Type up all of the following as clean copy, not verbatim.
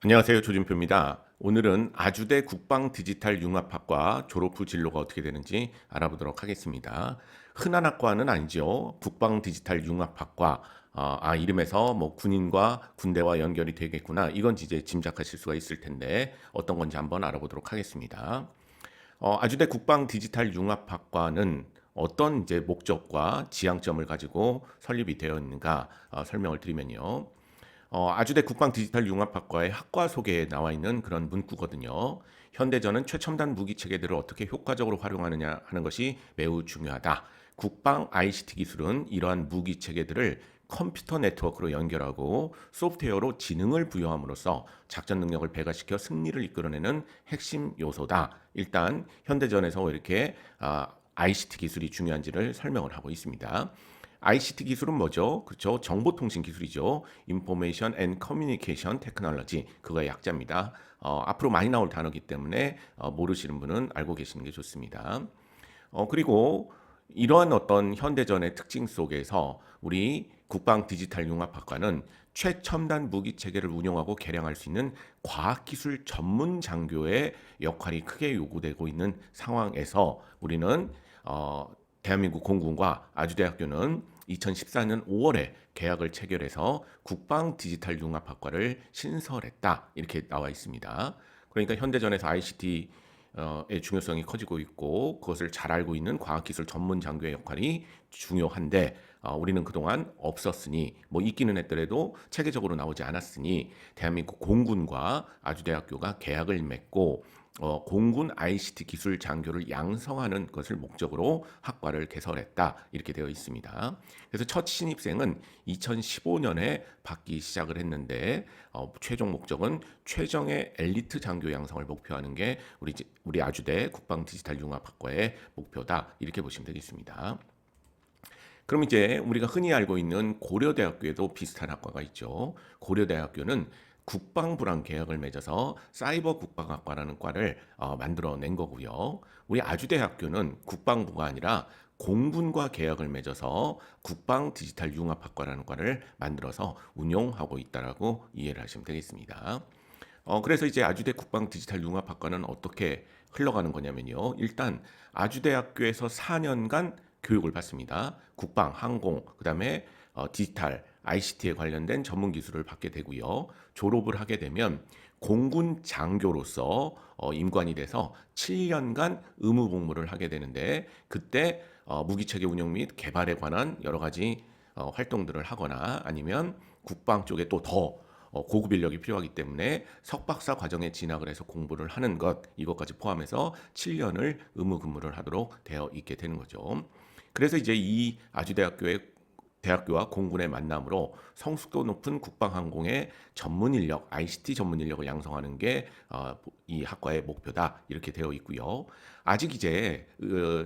안녕하세요. 조준표입니다. 오늘은 아주대 국방디지털융합학과 졸업 후 진로가 어떻게 되는지 알아보도록 하겠습니다. 흔한 학과는 아니죠. 국방디지털융합학과. 이름에서 뭐 군인과 군대와 연결이 되겠구나. 이건 이제 짐작하실 수가 있을 텐데 어떤 건지 한번 알아보도록 하겠습니다. 아주대 국방디지털융합학과는 어떤 이제 목적과 지향점을 가지고 설립이 되어 있는가 설명을 드리면요. 아주대 국방디지털융합학과의 학과 소개에 나와 있는 그런 문구거든요. 현대전은 최첨단 무기 체계들을 어떻게 효과적으로 활용하느냐 하는 것이 매우 중요하다. 국방 ICT 기술은 이러한 무기 체계들을 컴퓨터 네트워크로 연결하고 소프트웨어로 지능을 부여함으로써 작전 능력을 배가시켜 승리를 이끌어내는 핵심 요소다. 일단 현대전에서 왜 이렇게 ICT 기술이 중요한지를 설명을 하고 있습니다. ICT 기술은 뭐죠? 그렇죠. 정보통신 기술이죠. Information and Communication Technology. 그거의 약자입니다. 앞으로 많이 나올 단어이기 때문에 모르시는 분은 알고 계시는 게 좋습니다. 그리고 이러한 어떤 현대전의 특징 속에서 우리 국방디지털융합학과는 최첨단 무기 체계를 운용하고 개량할 수 있는 과학기술 전문 장교의 역할이 크게 요구되고 있는 상황에서 우리는 대한민국 공군과 아주대학교는 2014년 5월에 계약을 체결해서 국방디지털융합학과를 신설했다. 이렇게 나와 있습니다. 그러니까 현대전에서 ICT 의 중요성이 커지고 있고 그것을 잘 알고 있는 과학기술 전문 장교의 역할이 중요한데 우리는 그동안 없었으니 뭐 있기는 했더라도 체계적으로 나오지 않았으니 대한민국 공군과 아주대학교가 계약을 맺고 공군 ICT 기술 장교를 양성하는 것을 목적으로 학과를 개설했다 이렇게 되어 있습니다. 그래서 첫 신입생은 2015년에 받기 시작을 했는데 최종 목적은 최정의 엘리트 장교 양성을 목표하는 게 우리 아주대 국방디지털융합학과의 목표다 이렇게 보시면 되겠습니다. 그럼 이제 우리가 흔히 알고 있는 고려대학교에도 비슷한 학과가 있죠. 고려대학교는 국방부랑 계약을 맺어서 사이버 국방학과라는 과를 만들어낸 거고요. 우리 아주대학교는 국방부가 아니라 공군과 계약을 맺어서 국방 디지털 융합학과라는 과를 만들어서 운용하고 있다라고 이해를 하시면 되겠습니다. 그래서 이제 아주대 국방 디지털 융합학과는 어떻게 흘러가는 거냐면요. 일단 아주대학교에서 4년간 교육을 받습니다. 국방, 항공, 그다음에 디지털, ICT에 관련된 전문 기술을 받게 되고요. 졸업을 하게 되면 공군 장교로서 임관이 돼서 7년간 의무 복무를 하게 되는데 그때 무기체계 운영 및 개발에 관한 여러 가지 활동들을 하거나 아니면 국방 쪽에 또 더 고급 인력이 필요하기 때문에 석박사 과정에 진학을 해서 공부를 하는 것 이것까지 포함해서 7년을 의무 근무를 하도록 되어 있게 되는 거죠. 그래서 이제 이 아주대학교의 대학교와 공군의 만남으로 성숙도 높은 국방항공의 전문 인력, ICT 전문 인력을 양성하는 게 이 학과의 목표다 이렇게 되어 있고요. 아직 이제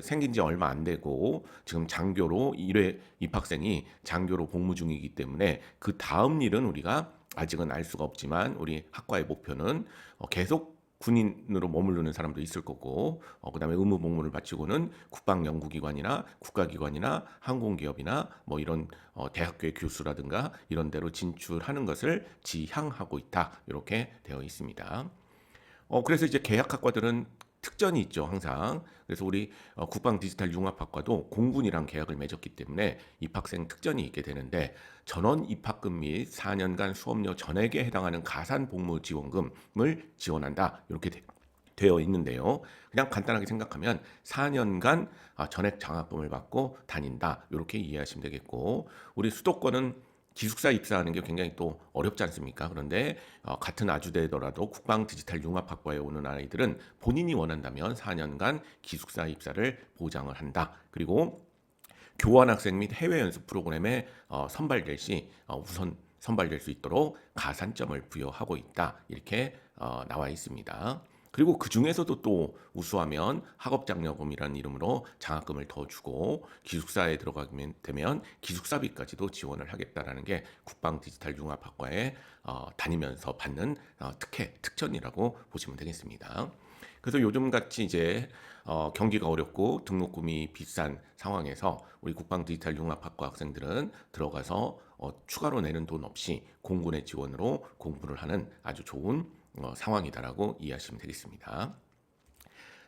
생긴 지 얼마 안 되고 지금 장교로 1회 입학생이 장교로 복무 중이기 때문에 그 다음 일은 우리가 아직은 알 수가 없지만 우리 학과의 목표는 계속 군인으로 머무르는 사람도 있을 거고 그다음에 의무 복무를 마치고는 국방연구기관이나 국가기관이나 항공기업이나 뭐 이런 대학교의 교수라든가 이런 데로 진출하는 것을 지향하고 있다 이렇게 되어 있습니다. 그래서 이제 계약학과들은 특전이 있죠, 항상. 그래서 우리 국방 디지털 융합학과도 공군이랑 계약을 맺었기 때문에 입학생 특전이 있게 되는데 전원 입학금 및 4년간 수업료 전액에 해당하는 가산 복무 지원금을 지원한다. 이렇게 되어 있는데요. 그냥 간단하게 생각하면 4년간 전액 장학금을 받고 다닌다. 이렇게 이해하시면 되겠고 우리 수도권은 기숙사 입사하는 게 굉장히 또 어렵지 않습니까? 그런데 같은 아주대더라도 국방 디지털 융합학과에 오는 아이들은 본인이 원한다면 4년간 기숙사 입사를 보장을 한다. 그리고 교환학생 및 해외 연수 프로그램에 선발될 시 우선 선발될 수 있도록 가산점을 부여하고 있다. 이렇게 나와 있습니다. 그리고 그 중에서도 또 우수하면 학업장려금이라는 이름으로 장학금을 더 주고 기숙사에 들어가게 되면 기숙사비까지도 지원을 하겠다라는 게 국방 디지털 융합학과에 다니면서 받는 특전이라고 보시면 되겠습니다. 그래서 요즘 같이 이제 경기가 어렵고 등록금이 비싼 상황에서 우리 국방 디지털 융합학과 학생들은 들어가서 추가로 내는 돈 없이 공군의 지원으로 공부를 하는 아주 좋은 상황이다라고 이해하시면 되겠습니다.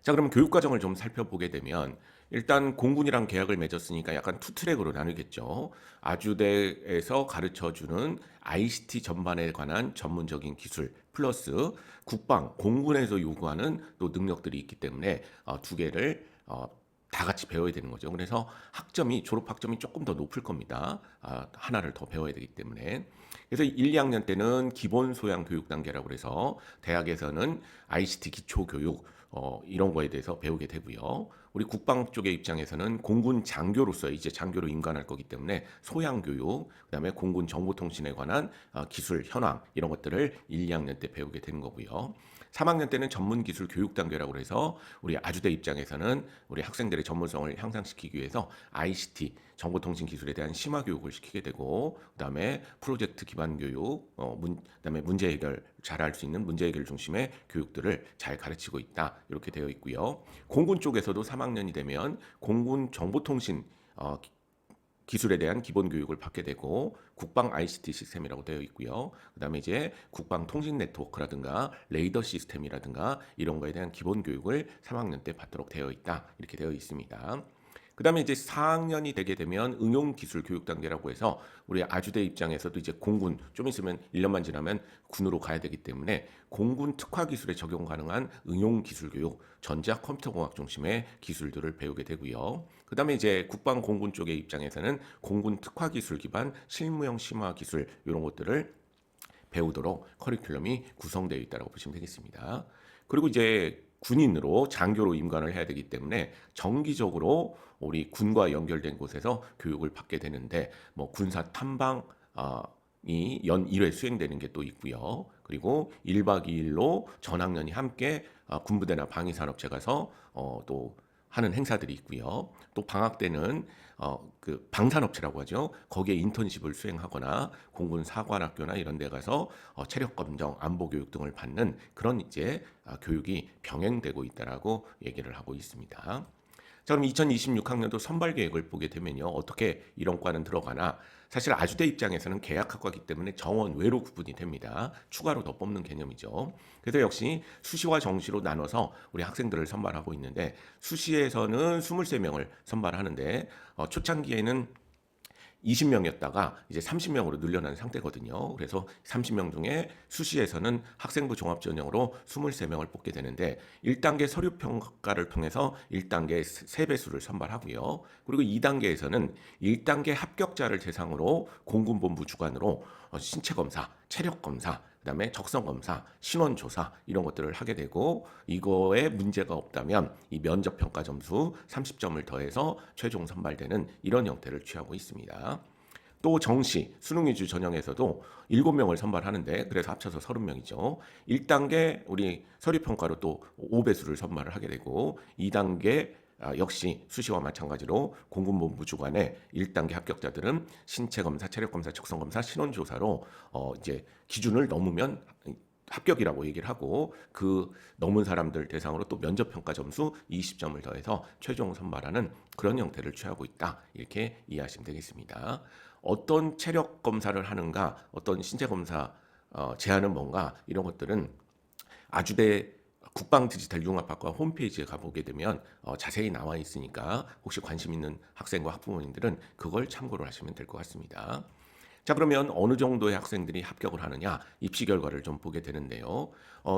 자, 그럼 교육 과정을 좀 살펴보게 되면 일단 공군이랑 계약을 맺었으니까 약간 투 트랙으로 나누겠죠. 아주대에서 가르쳐주는 ICT 전반에 관한 전문적인 기술 플러스 국방, 공군에서 요구하는 또 능력들이 있기 때문에 두 개를 다 같이 배워야 되는 거죠. 그래서 졸업 학점이 조금 더 높을 겁니다. 하나를 더 배워야 되기 때문에. 그래서 1, 2학년 때는 기본 소양 교육 단계라고 해서 대학에서는 ICT 기초 교육 이런 거에 대해서 배우게 되고요. 우리 국방 쪽의 입장에서는 공군 장교로서 이제 장교로 임관할 거기 때문에 소양 교육, 그다음에 공군 정보통신에 관한 기술 현황 이런 것들을 1, 2학년 때 배우게 되는 거고요. 3학년 때는 전문기술 교육 단계라고 해서 우리 아주대 입장에서는 우리 학생들의 전문성을 향상시키기 위해서 ICT 정보통신 기술에 대한 심화 교육을 시키게 되고 그다음에 프로젝트 기반 교육, 그다음에 문제 해결 잘할 수 있는 문제 해결 중심의 교육들을 잘 가르치고 있다 이렇게 되어 있고요. 공군 쪽에서도 3학년이 되면 공군 정보통신 기술에 대한 기본 교육을 받게 되고 국방 ICT 시스템이라고 되어 있고요. 그다음에 이제 국방 통신 네트워크라든가 레이더 시스템이라든가 이런 거에 대한 기본 교육을 3학년 때 받도록 되어 있다. 이렇게 되어 있습니다. 그다음에 이제 4학년이 되게 되면 응용기술 교육 단계라고 해서 우리 아주대 입장에서도 이제 공군 좀 있으면 1년만 지나면 군으로 가야 되기 때문에 공군 특화 기술에 적용 가능한 응용기술 교육, 전자 컴퓨터공학 중심의 기술들을 배우게 되고요. 그다음에 이제 국방 공군 쪽의 입장에서는 공군 특화 기술 기반 실무형 심화 기술 이런 것들을 배우도록 커리큘럼이 구성되어 있다고 보시면 되겠습니다. 그리고 이제 군인으로 장교로 임관을 해야 되기 때문에 정기적으로 우리 군과 연결된 곳에서 교육을 받게 되는데 뭐 군사 탐방 이연 1회 수행되는 게 또 있고요. 그리고 1박 2일로 전 학년이 함께 군부대나 방위산업체 가서 또 하는 행사들이 있고요. 또 방학 때는 그 방산업체라고 하죠. 거기에 인턴십을 수행하거나 공군 사관학교나 이런 데 가서 체력 검정, 안보 교육 등을 받는 그런 이제 교육이 병행되고 있다라고 얘기를 하고 있습니다. 자, 그럼 2026학년도 선발 계획을 보게 되면요. 어떻게 이런 과는 들어가나? 사실 아주대 입장에서는 계약학과이기 때문에 정원 외로 구분이 됩니다. 추가로 더 뽑는 개념이죠. 그래서 역시 수시와 정시로 나눠서 우리 학생들을 선발하고 있는데 수시에서는 23명을 선발하는데 초창기에는 20명이었다가 이제 30명으로 늘려난 상태거든요. 그래서 30명 중에 수시에서는 학생부 종합전형으로 23명을 뽑게 되는데 1단계 서류평가를 통해서 1단계 3배수를 선발하고요. 그리고 2단계에서는 1단계 합격자를 대상으로 공군본부 주관으로 신체검사, 체력검사, 그다음에 적성검사, 신원조사 이런 것들을 하게 되고 이거에 문제가 없다면 이 면접평가 점수 30점을 더해서 최종 선발되는 이런 형태를 취하고 있습니다. 또 정시, 수능 위주 전형에서도 7명을 선발하는데 그래서 합쳐서 30명이죠. 1단계 우리 서류평가로 또 5배수를 선발을 하게 되고 2단계 역시 수시와 마찬가지로 공군본부 주관의 1단계 합격자들은 신체검사, 체력검사, 적성검사, 신원조사로 이제 기준을 넘으면 합격이라고 얘기를 하고 그 넘은 사람들 대상으로 또 면접평가 점수 20점을 더해서 최종 선발하는 그런 형태를 취하고 있다. 이렇게 이해하시면 되겠습니다. 어떤 체력 검사를 하는가, 어떤 신체 검사 제한은 뭔가 이런 것들은 아주대 국방 디지털 융합학과 홈페이지에 가보게 되면 자세히 나와 있으니까 혹시 관심 있는 학생과 학부모님들은 그걸 참고를 하시면 될 것 같습니다. 자, 그러면 어느 정도의 학생들이 합격을 하느냐 입시 결과를 좀 보게 되는데요.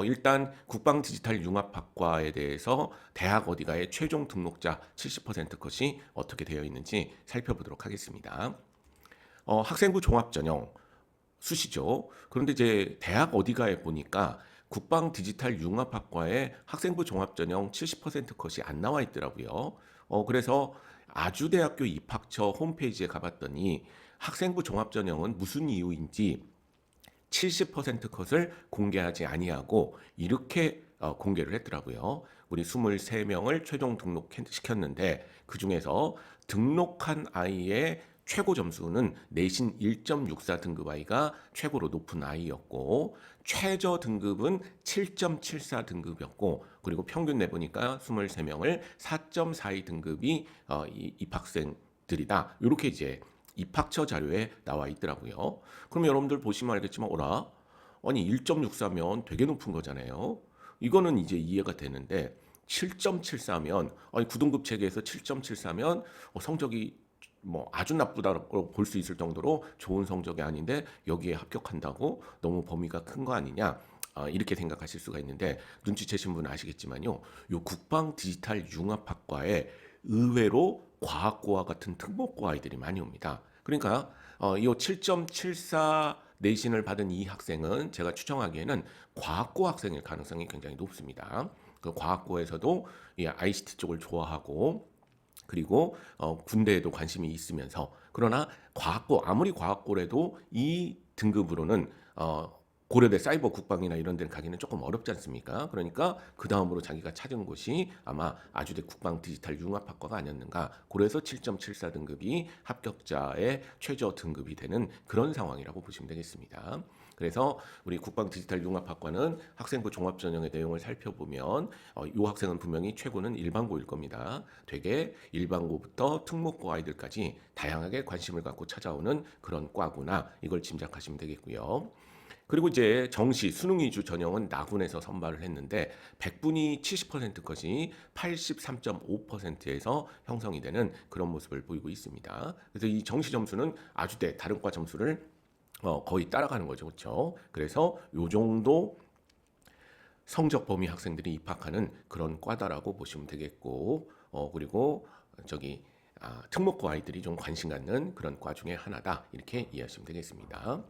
일단 국방 디지털 융합학과에 대해서 대학 어디가의 최종 등록자 70% 컷이 어떻게 되어 있는지 살펴보도록 하겠습니다. 학생부 종합전형 수시죠. 그런데 이제 대학 어디가에 보니까 국방 디지털 융합학과에 학생부 종합전형 70% 컷이 안 나와 있더라고요. 그래서 아주대학교 입학처 홈페이지에 가봤더니 학생부 종합전형은 무슨 이유인지 70% 컷을 공개하지 아니하고 이렇게 공개를 했더라고요. 우리 23명을 최종 등록시켰는데 그중에서 등록한 아이의 최고 점수는 내신 1.64 등급 아이가 최고로 높은 아이였고 최저 등급은 7.74 등급이었고 그리고 평균 내보니까 23명을 4.42 등급이 입학생들이다. 이렇게 이제 입학처 자료에 나와 있더라고요. 그럼 여러분들 보시면 알겠지만 아니 1.64면 되게 높은 거잖아요. 이거는 이제 이해가 되는데 7.74면 아니 9등급 체계에서 7.74면 성적이 뭐 아주 나쁘다고 볼 수 있을 정도로 좋은 성적이 아닌데 여기에 합격한다고 너무 범위가 큰 거 아니냐 이렇게 생각하실 수가 있는데 눈치채신 분은 아시겠지만요. 요 국방 디지털 융합학과에 의외로 과학고와 같은 특목고 아이들이 많이 옵니다. 그러니까 이 7.74 내신을 받은 이 학생은 제가 추정하기에는 과학고 학생일 가능성이 굉장히 높습니다. 그 과학고에서도 이 ICT 쪽을 좋아하고 그리고 군대에도 관심이 있으면서 그러나 과학고 아무리 과학고라도 이 등급으로는 고려대 사이버 국방이나 이런 데를 가기는 조금 어렵지 않습니까? 그러니까 그 다음으로 자기가 찾은 곳이 아마 아주대 국방 디지털 융합학과가 아니었는가. 그래서 7.74 등급이 합격자의 최저 등급이 되는 그런 상황이라고 보시면 되겠습니다. 그래서 우리 국방 디지털 융합학과는 학생부 종합전형의 내용을 살펴보면 이 학생은 분명히 최고는 일반고일 겁니다. 되게 일반고부터 특목고 아이들까지 다양하게 관심을 갖고 찾아오는 그런 과구나 이걸 짐작하시면 되겠고요. 그리고 이제 정시 수능 위주 전형은 나군에서 선발을 했는데 100분이 70% 것이 83.5%에서 형성이 되는 그런 모습을 보이고 있습니다. 그래서 이 정시 점수는 아주대 다른 과 점수를 거의 따라가는 거죠. 그렇죠? 그래서 요 정도 성적 범위 학생들이 입학하는 그런 과다라고 보시면 되겠고 그리고 특목고 아이들이 좀 관심 갖는 그런 과 중에 하나다. 이렇게 이해하시면 되겠습니다.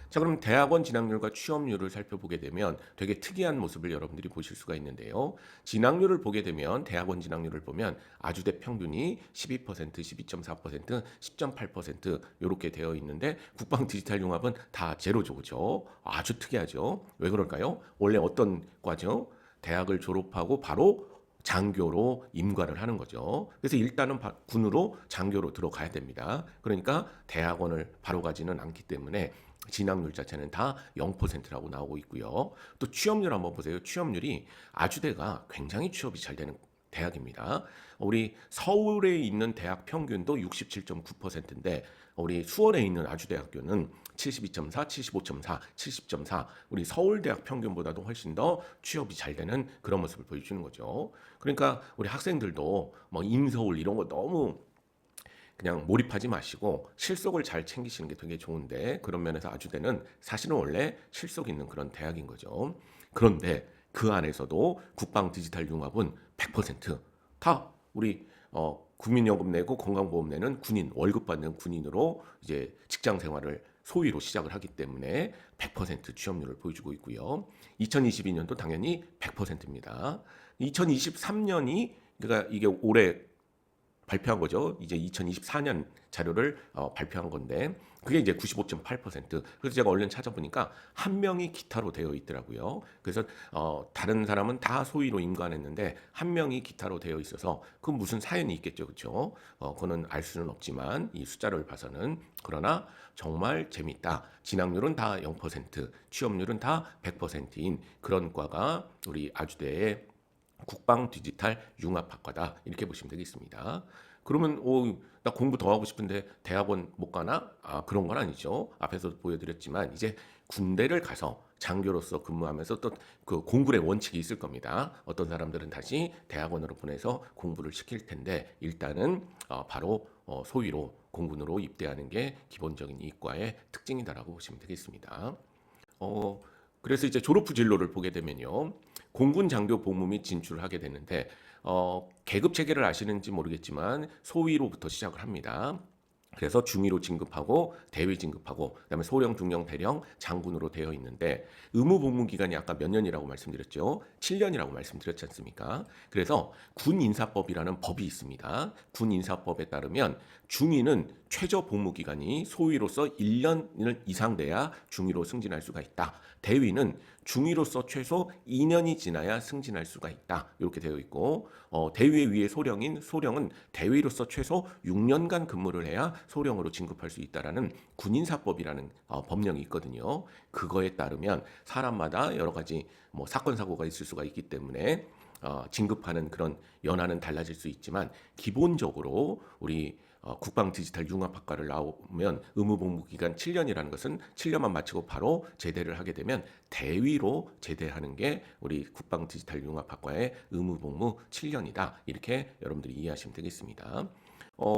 자, 그럼 대학원 진학률과 취업률을 살펴보게 되면 되게 특이한 모습을 여러분들이 보실 수가 있는데요. 진학률을 보게 되면 대학원 진학률을 보면 아주대 평균이 12%, 12.4%, 10.8% 이렇게 되어 있는데 국방 디지털 융합은 다 제로죠. 그죠? 아주 특이하죠. 왜 그럴까요? 원래 어떤 과죠? 대학을 졸업하고 바로 장교로 임관을 하는 거죠. 그래서 일단은 군으로 장교로 들어가야 됩니다. 그러니까 대학원을 바로 가지는 않기 때문에 진학률 자체는 다 0%라고 나오고 있고요. 또 취업률 한번 보세요. 취업률이 아주대가 굉장히 취업이 잘 되는 대학입니다. 우리 서울에 있는 대학 평균도 67.9%인데 우리 수원에 있는 아주대학교는 72.4, 75.4, 70.4 우리 서울대학 평균보다도 훨씬 더 취업이 잘 되는 그런 모습을 보여주는 거죠. 그러니까 우리 학생들도 뭐 인서울 이런 거 너무 그냥 몰입하지 마시고 실속을 잘 챙기시는 게 되게 좋은데 그런 면에서 아주대는 사실은 원래 실속 있는 그런 대학인 거죠. 그런데 그 안에서도 국방 디지털 융합은 100%다 우리 국민연금 내고 건강보험 내는 군인 월급 받는 군인으로 이제 직장 생활을 소위로 시작을 하기 때문에 100% 취업률을 보여주고 있고요. 2022년도 당연히 100%입니다. 2023년이 그러니까 이게 올해 발표한 거죠. 이제 2024년 자료를 발표한 건데 그게 이제 95.8%. 그래서 제가 얼른 찾아보니까 한 명이 기타로 되어 있더라고요. 그래서 다른 사람은 다 소위로 임관했는데 한 명이 기타로 되어 있어서 그 무슨 사연이 있겠죠, 그렇죠? 그거는 알 수는 없지만 이 숫자를 봐서는 그러나 정말 재밌다. 진학률은 다 0%, 취업률은 다 100%인 그런 과가 우리 아주대의 국방 디지털 융합학과다 이렇게 보시면 되겠습니다. 그러면 나 공부 더 하고 싶은데 대학원 못 가나? 그런 건 아니죠. 앞에서도 보여드렸지만 이제 군대를 가서 장교로서 근무하면서 또 그 공부의 원칙이 있을 겁니다. 어떤 사람들은 다시 대학원으로 보내서 공부를 시킬 텐데 일단은 바로 소위로 공군으로 입대하는 게 기본적인 이과의 특징이다라고 보시면 되겠습니다. 그래서 이제 졸업 후 진로를 보게 되면요. 공군 장교 복무 및 진출을 하게 되는데 계급 체계를 아시는지 모르겠지만 소위로부터 시작을 합니다. 그래서 중위로 진급하고 대위 진급하고 그다음에 소령, 중령, 대령, 장군으로 되어 있는데 의무 복무 기간이 아까 몇 년이라고 말씀드렸죠? 7년이라고 말씀드렸지 않습니까? 그래서 군 인사법이라는 법이 있습니다. 군 인사법에 따르면 중위는 최저 복무 기간이 소위로서 1년 이상 돼야 중위로 승진할 수가 있다. 대위는 중위로서 최소 2년이 지나야 승진할 수가 있다. 이렇게 되어 있고 대위의 위에 소령은 대위로서 최소 6년간 근무를 해야 소령으로 진급할 수 있다라는 군인사법이라는 법령이 있거든요. 그거에 따르면 사람마다 여러 가지 뭐 사건 사고가 있을 수가 있기 때문에 진급하는 그런 연한은 달라질 수 있지만 기본적으로 우리 국방 디지털 융합학과를 나오면 의무 복무 기간 7년이라는 것은 7년만 마치고 바로 제대를 하게 되면 대위로 제대하는 게 우리 국방 디지털 융합학과의 의무 복무 7년이다. 이렇게 여러분들이 이해하시면 되겠습니다.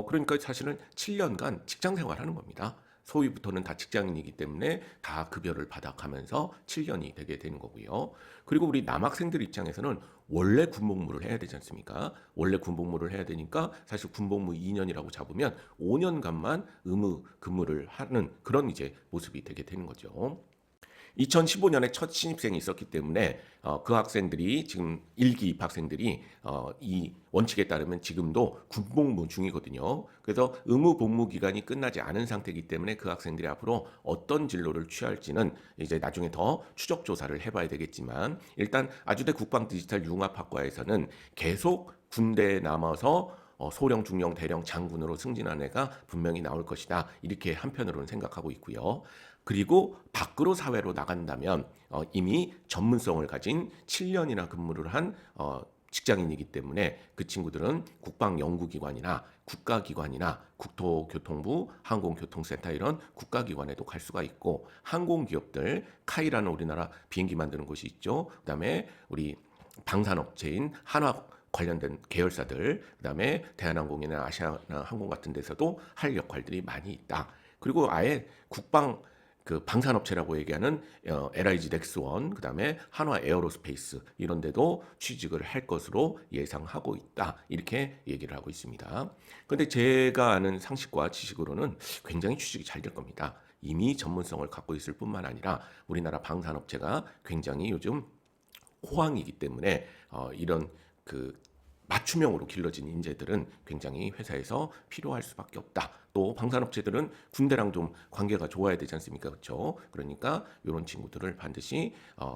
그러니까 사실은 7년간 직장 생활하는 겁니다. 소위부터는 다 직장인이기 때문에 다 급여를 받아가면서 7년이 되게 되는 거고요. 그리고 우리 남학생들 입장에서는 원래 군복무를 해야 되지 않습니까? 원래 군복무를 해야 되니까 사실 군복무 2년이라고 잡으면 5년간만 의무 근무를 하는 그런 이제 모습이 되게 되는 거죠. 2015년에 첫 신입생이 있었기 때문에 그 학생들이 지금 1기 입학생들이 이 원칙에 따르면 지금도 군복무 중이거든요. 그래서 의무 복무 기간이 끝나지 않은 상태이기 때문에 그 학생들이 앞으로 어떤 진로를 취할지는 이제 나중에 더 추적 조사를 해봐야 되겠지만 일단 아주대 국방 디지털 융합학과에서는 계속 군대에 남아서 소령, 중령, 대령, 장군으로 승진한 애가 분명히 나올 것이다. 이렇게 한편으로는 생각하고 있고요. 그리고 밖으로 사회로 나간다면 이미 전문성을 가진 7년이나 근무를 한 직장인이기 때문에 그 친구들은 국방연구기관이나 국가기관이나 국토교통부, 항공교통센터 이런 국가기관에도 갈 수가 있고 항공기업들, 카이라는 우리나라 비행기 만드는 곳이 있죠. 그다음에 우리 방산업체인 한화 관련된 계열사들, 그다음에 대한항공이나 아시아나항공 같은 데서도 할 역할들이 많이 있다. 그리고 아예 국방 그 방산업체라고 얘기하는 LIG 넥스원, 그다음에 한화 에어로스페이스 이런 데도 취직을 할 것으로 예상하고 있다. 이렇게 얘기를 하고 있습니다. 그런데 제가 아는 상식과 지식으로는 굉장히 취직이 잘 될 겁니다. 이미 전문성을 갖고 있을 뿐만 아니라 우리나라 방산업체가 굉장히 요즘 호황이기 때문에 이런 그 맞춤형으로 길러진 인재들은 굉장히 회사에서 필요할 수밖에 없다. 또 방산업체들은 군대랑 좀 관계가 좋아야 되지 않습니까? 그렇죠? 그러니까 이런 친구들을 반드시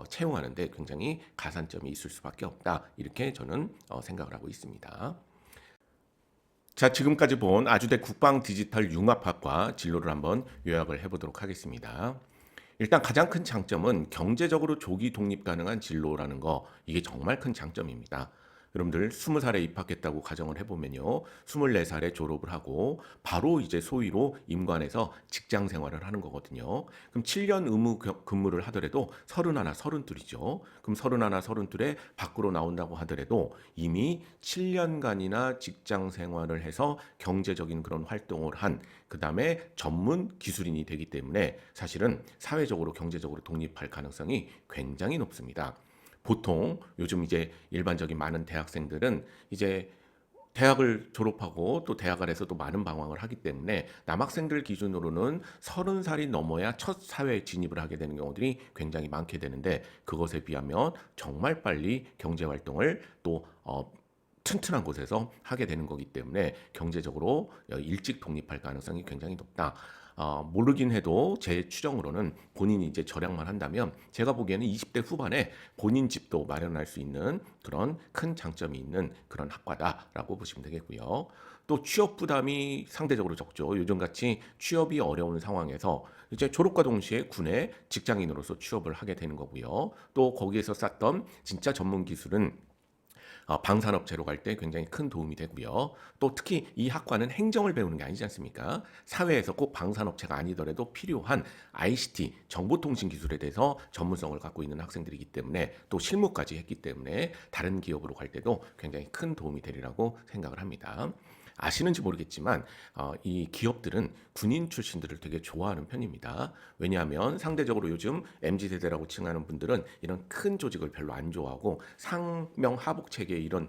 채용하는데 굉장히 가산점이 있을 수밖에 없다. 이렇게 저는 생각을 하고 있습니다. 자, 지금까지 본 아주대 국방 디지털 융합학과 진로를 한번 요약을 해보도록 하겠습니다. 일단 가장 큰 장점은 경제적으로 조기 독립 가능한 진로라는 거, 이게 정말 큰 장점입니다. 여러분들 20살에 입학했다고 가정을 해보면요. 24살에 졸업을 하고 바로 이제 소위로 임관해서 직장 생활을 하는 거거든요. 그럼 7년 의무 근무를 하더라도 31, 32이죠. 그럼 31, 32에 밖으로 나온다고 하더라도 이미 7년간이나 직장 생활을 해서 경제적인 그런 활동을 한 그다음에 전문 기술인이 되기 때문에 사실은 사회적으로 경제적으로 독립할 가능성이 굉장히 높습니다. 보통 요즘 이제 일반적인 많은 대학생들은 이제 대학을 졸업하고 또 대학 안에서 또 많은 방황을 하기 때문에 남학생들 기준으로는 30살이 넘어야 첫 사회에 진입을 하게 되는 경우들이 굉장히 많게 되는데 그것에 비하면 정말 빨리 경제 활동을 또 튼튼한 곳에서 하게 되는 거기 때문에 경제적으로 일찍 독립할 가능성이 굉장히 높다. 모르긴 해도 제 추정으로는 본인이 이제 절약만 한다면 제가 보기에는 20대 후반에 본인 집도 마련할 수 있는 그런 큰 장점이 있는 그런 학과다라고 보시면 되겠고요. 또 취업 부담이 상대적으로 적죠. 요즘같이 취업이 어려운 상황에서 이제 졸업과 동시에 군에 직장인으로서 취업을 하게 되는 거고요. 또 거기에서 쌓던 진짜 전문 기술은 방산업체로 갈 때 굉장히 큰 도움이 되고요. 또 특히 이 학과는 행정을 배우는 게 아니지 않습니까? 사회에서 꼭 방산업체가 아니더라도 필요한 ICT, 정보통신 기술에 대해서 전문성을 갖고 있는 학생들이기 때문에 또 실무까지 했기 때문에 다른 기업으로 갈 때도 굉장히 큰 도움이 되리라고 생각을 합니다. 아시는지 모르겠지만 이 기업들은 군인 출신들을 되게 좋아하는 편입니다. 왜냐하면 상대적으로 요즘 MZ세대라고 칭하는 분들은 이런 큰 조직을 별로 안 좋아하고 상명 하복 체계 이런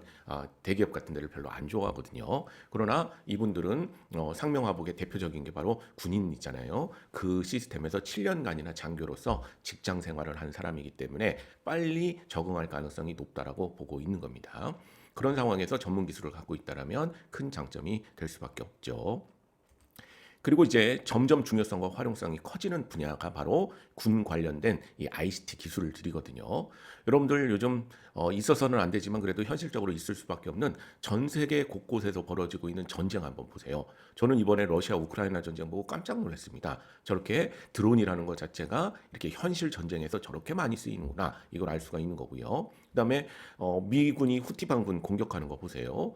대기업 같은 데를 별로 안 좋아하거든요. 그러나 이분들은 상명 하복의 대표적인 게 바로 군인이잖아요. 그 시스템에서 7년간이나 장교로서 직장 생활을 한 사람이기 때문에 빨리 적응할 가능성이 높다라고 보고 있는 겁니다. 그런 상황에서 전문 기술을 갖고 있다라면 큰 장점이 될 수밖에 없죠. 그리고 이제 점점 중요성과 활용성이 커지는 분야가 바로 군 관련된 이 ICT 기술들이거든요. 여러분들 요즘 있어서는 안 되지만 그래도 현실적으로 있을 수밖에 없는 전 세계 곳곳에서 벌어지고 있는 전쟁 한번 보세요. 저는 이번에 러시아 우크라이나 전쟁 보고 깜짝 놀랐습니다. 저렇게 드론이라는 것 자체가 이렇게 현실 전쟁에서 저렇게 많이 쓰이는구나, 이걸 알 수가 있는 거고요. 그다음에 미군이 후티 반군 공격하는 거 보세요.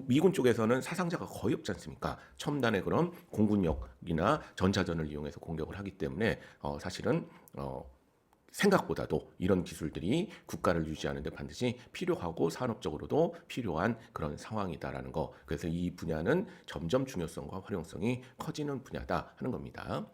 미군 쪽에서는 사상자가 거의 없지 않습니까? 첨단의 그런 공군력이나 전차전을 이용해서 공격을 하기 때문에 사실은 생각보다도 이런 기술들이 국가를 유지하는 데 반드시 필요하고 산업적으로도 필요한 그런 상황이다라는 거. 그래서 이 분야는 점점 중요성과 활용성이 커지는 분야다 하는 겁니다.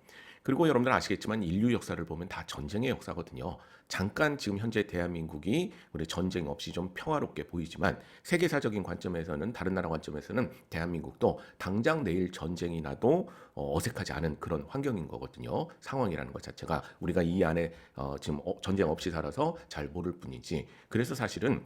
그리고 여러분들 아시겠지만 인류 역사를 보면 다 전쟁의 역사거든요. 잠깐 지금 현재 대한민국이 우리 전쟁 없이 좀 평화롭게 보이지만 세계사적인 관점에서는, 다른 나라 관점에서는 대한민국도 당장 내일 전쟁이 나도 어색하지 않은 그런 환경인 거거든요. 상황이라는 것 자체가 우리가 이 안에 지금 전쟁 없이 살아서 잘 모를 뿐이지. 그래서 사실은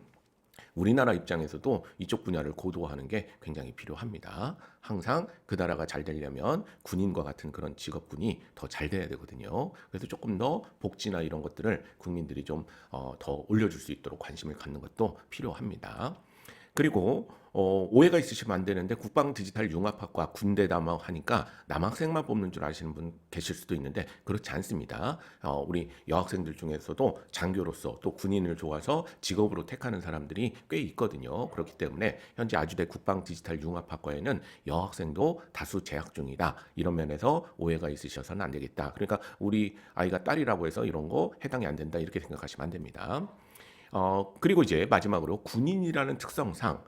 우리나라 입장에서도 이쪽 분야를 고도화하는 게 굉장히 필요합니다. 항상 그 나라가 잘 되려면 군인과 같은 그런 직업군이 더 잘 돼야 되거든요. 그래서 조금 더 복지나 이런 것들을 국민들이 좀 더 올려줄 수 있도록 관심을 갖는 것도 필요합니다. 그리고 오해가 있으시면 안 되는데 국방 디지털 융합학과 군대다 막 하니까 남학생만 뽑는 줄 아시는 분 계실 수도 있는데 그렇지 않습니다. 우리 여학생들 중에서도 장교로서 또 군인을 좋아서 직업으로 택하는 사람들이 꽤 있거든요. 그렇기 때문에 현재 아주대 국방 디지털 융합학과에는 여학생도 다수 재학 중이다. 이런 면에서 오해가 있으셔서는 안 되겠다. 그러니까 우리 아이가 딸이라고 해서 이런 거 해당이 안 된다, 이렇게 생각하시면 안 됩니다. 그리고 이제 마지막으로 군인이라는 특성상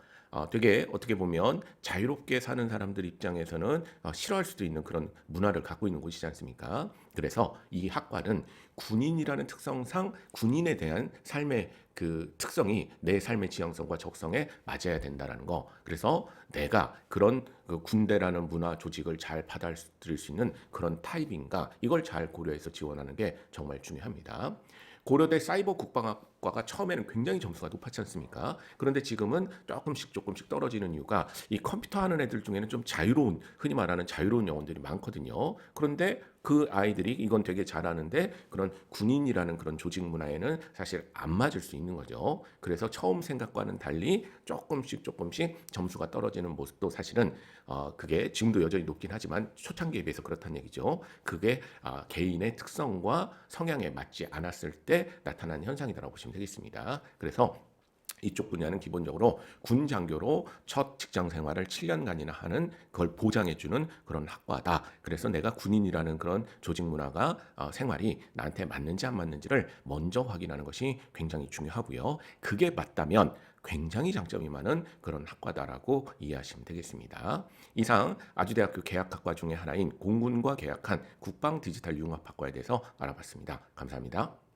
되게 어떻게 보면 자유롭게 사는 사람들 입장에서는 싫어할 수도 있는 그런 문화를 갖고 있는 곳이지 않습니까? 그래서 이 학과는 군인이라는 특성상 군인에 대한 삶의 그 특성이 내 삶의 지향성과 적성에 맞아야 된다라는 거. 그래서 내가 그런 그 군대라는 문화 조직을 잘 받아들일 수 있는 그런 타입인가, 이걸 잘 고려해서 지원하는 게 정말 중요합니다. 고려대 사이버 국방학과가 처음에는 굉장히 점수가 높았지 않습니까? 그런데 지금은 조금씩 떨어지는 이유가 이 컴퓨터 하는 애들 중에는 좀 자유로운, 흔히 말하는 자유로운 영혼들이 많거든요. 그런데 그 아이들이 이건 되게 잘하는데 그런 군인이라는 그런 조직 문화에는 사실 안 맞을 수 있는 거죠. 그래서 처음 생각과는 달리 조금씩 점수가 떨어지는 모습도 사실은 그게 지금도 여전히 높긴 하지만 초창기에 비해서 그렇다는 얘기죠. 그게 개인의 특성과 성향에 맞지 않았을 때 나타난 현상이라고 보시면 되겠습니다. 그래서 이쪽 분야는 기본적으로 군 장교로 첫 직장 생활을 7년간이나 하는 그걸 보장해주는 그런 학과다. 그래서 내가 군인이라는 그런 조직 문화가 생활이 나한테 맞는지 안 맞는지를 먼저 확인하는 것이 굉장히 중요하고요. 그게 맞다면 굉장히 장점이 많은 그런 학과다라고 이해하시면 되겠습니다. 이상 아주대학교 계약학과 중에 하나인 공군과 계약한 국방 디지털 융합학과에 대해서 알아봤습니다. 감사합니다.